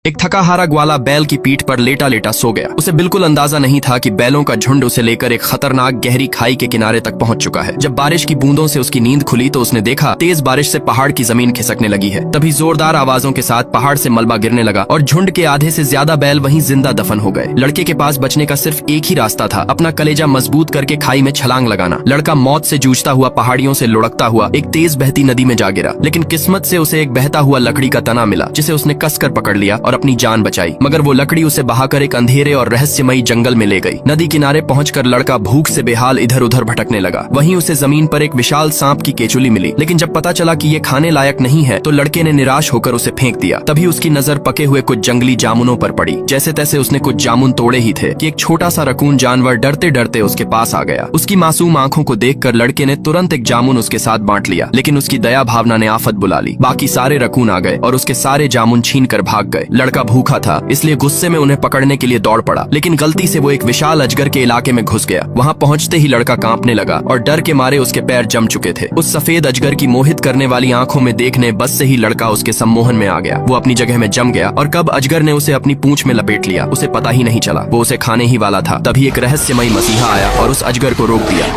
एक थका हारा ग्वाला बैल की पीठ पर लेटा लेटा सो गया। उसे बिल्कुल अंदाजा नहीं था कि बैलों का झुंड उसे लेकर एक खतरनाक गहरी खाई के किनारे तक पहुंच चुका है। जब बारिश की बूंदों से उसकी नींद खुली तो उसने देखा तेज बारिश से पहाड़ की जमीन खिसकने लगी है। तभी जोरदार आवाजों के साथ पहाड़ से मलबा गिरने लगा और झुंड के आधे से ज्यादा बैल वहीं जिंदा दफन हो गए। लड़के के पास बचने का सिर्फ एक ही रास्ता था, अपना कलेजा मजबूत करके खाई में छलांग लगाना। लड़का मौत से जूझता हुआ पहाड़ियों से लुढ़कता हुआ एक तेज बहती नदी में जा गिरा, लेकिन किस्मत से उसे एक बहता हुआ लकड़ी का तना मिला जिसे उसने कसकर पकड़ लिया और अपनी जान बचाई। मगर वो लकड़ी उसे बहाकर एक अंधेरे और रहस्यमयी जंगल में ले गई। नदी किनारे पहुंचकर लड़का भूख से बेहाल इधर उधर भटकने लगा। वहीं उसे जमीन पर एक विशाल सांप की केचुली मिली, लेकिन जब पता चला कि ये खाने लायक नहीं है तो लड़के ने निराश होकर उसे फेंक दिया। तभी उसकी नजर पके हुए कुछ जंगली जामुनों पर पड़ी। जैसे तैसे उसने कुछ जामुन तोड़े ही थे कि एक छोटा सा रकून जानवर डरते डरते उसके पास आ गया। उसकी मासूम आंखों को देखकर लड़के ने तुरंत एक जामुन उसके साथ बांट लिया, लेकिन उसकी दया भावना ने आफत बुला ली। बाकी सारे रकून आ गए और उसके सारे जामुन छीन कर भाग गए। लड़का भूखा था, इसलिए गुस्से में उन्हें पकड़ने के लिए दौड़ पड़ा, लेकिन गलती से वो एक विशाल अजगर के इलाके में घुस गया। वहाँ पहुँचते ही लड़का कांपने लगा और डर के मारे उसके पैर जम चुके थे। उस सफेद अजगर की मोहित करने वाली आंखों में देखने बस से ही लड़का उसके सम्मोहन में आ गया। वो अपनी जगह में जम गया और कब अजगर ने उसे अपनी पूंछ में लपेट लिया उसे पता ही नहीं चला। वो उसे खाने ही वाला था। तभी एक रहस्यमयी मसीहा आया और उस अजगर को रोक दिया।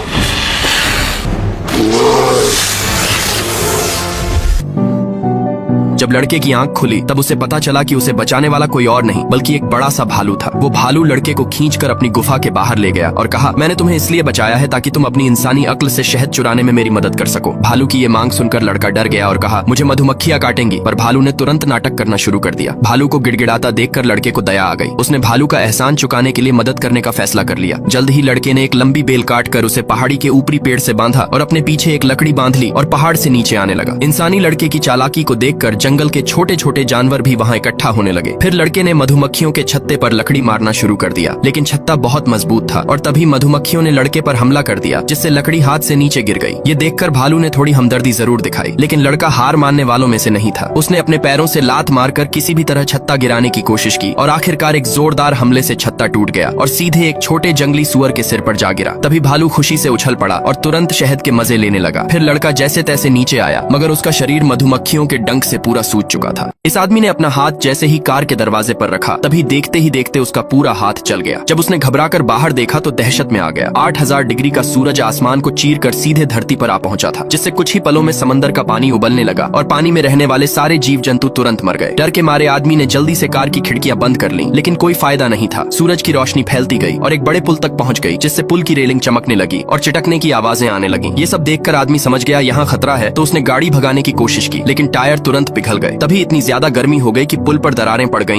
जब लड़के की आंख खुली तब उसे पता चला कि उसे बचाने वाला कोई और नहीं बल्कि एक बड़ा सा भालू था। वो भालू लड़के को खींचकर अपनी गुफा के बाहर ले गया और कहा, मैंने तुम्हें इसलिए बचाया है ताकि तुम अपनी इंसानी अक्ल से शहद चुराने में मेरी मदद कर सको। भालू की ये मांग सुनकर लड़का डर गया और कहा, मुझे मधुमक्खियां काटेंगी। पर भालू ने तुरंत नाटक करना शुरू कर दिया। भालू को गिड़गिड़ाता देखकर लड़के को दया आ गई। उसने भालू का एहसान चुकाने के लिए मदद करने का फैसला कर लिया। जल्द ही लड़के ने एक लंबी बेल काट कर उसे पहाड़ी के ऊपरी पेड़ से बांधा और अपने पीछे एक लकड़ी बांध ली और पहाड़ से नीचे आने लगा। इंसानी लड़के की चालाकी को देखकर जंगल के छोटे छोटे जानवर भी वहाँ इकट्ठा होने लगे। फिर लड़के ने मधुमक्खियों के छत्ते पर लकड़ी मारना शुरू कर दिया, लेकिन छत्ता बहुत मजबूत था और तभी मधुमक्खियों ने लड़के पर हमला कर दिया, जिससे लकड़ी हाथ से नीचे गिर गई। ये देखकर भालू ने थोड़ी हमदर्दी जरूर दिखाई, लेकिन लड़का हार मानने वालों में से नहीं था। उसने अपने पैरों से लात मारकर किसी भी तरह छत्ता गिराने की कोशिश की और आखिरकार एक जोरदार हमले से छत्ता टूट गया और सीधे एक छोटे जंगली सुअर के सिर पर जा गिरा। तभी भालू खुशी से उछल पड़ा और तुरंत शहद के मजे लेने लगा। फिर लड़का जैसे तैसे नीचे आया, मगर उसका शरीर मधुमक्खियों के डंक से पूरा सूज चुका था। इस आदमी ने अपना हाथ जैसे ही कार के दरवाजे पर रखा, तभी देखते ही देखते उसका पूरा हाथ जल गया। जब उसने घबराकर बाहर देखा तो दहशत में आ गया। 8000 डिग्री का सूरज आसमान को चीरकर सीधे धरती पर आ पहुंचा था, जिससे कुछ ही पलों में समंदर का पानी उबलने लगा और पानी में रहने वाले सारे जीव जंतु तुरंत मर गए। डर के मारे आदमी ने जल्दी से कार की खिड़कियां बंद कर लीं, लेकिन कोई फायदा नहीं था। सूरज की रोशनी फैलती गई और एक बड़े पुल तक पहुंच गई, जिससे पुल की रेलिंग चमकने लगी और चिटकने की आवाजें आने लगी। ये सब देखकर आदमी समझ गया यहाँ खतरा है, तो उसने गाड़ी भगाने की कोशिश की, लेकिन टायर तुरंत पिघल गए। तभी इतनी ज्यादा गर्मी हो गई कि पुल पर दरारें पड़ गई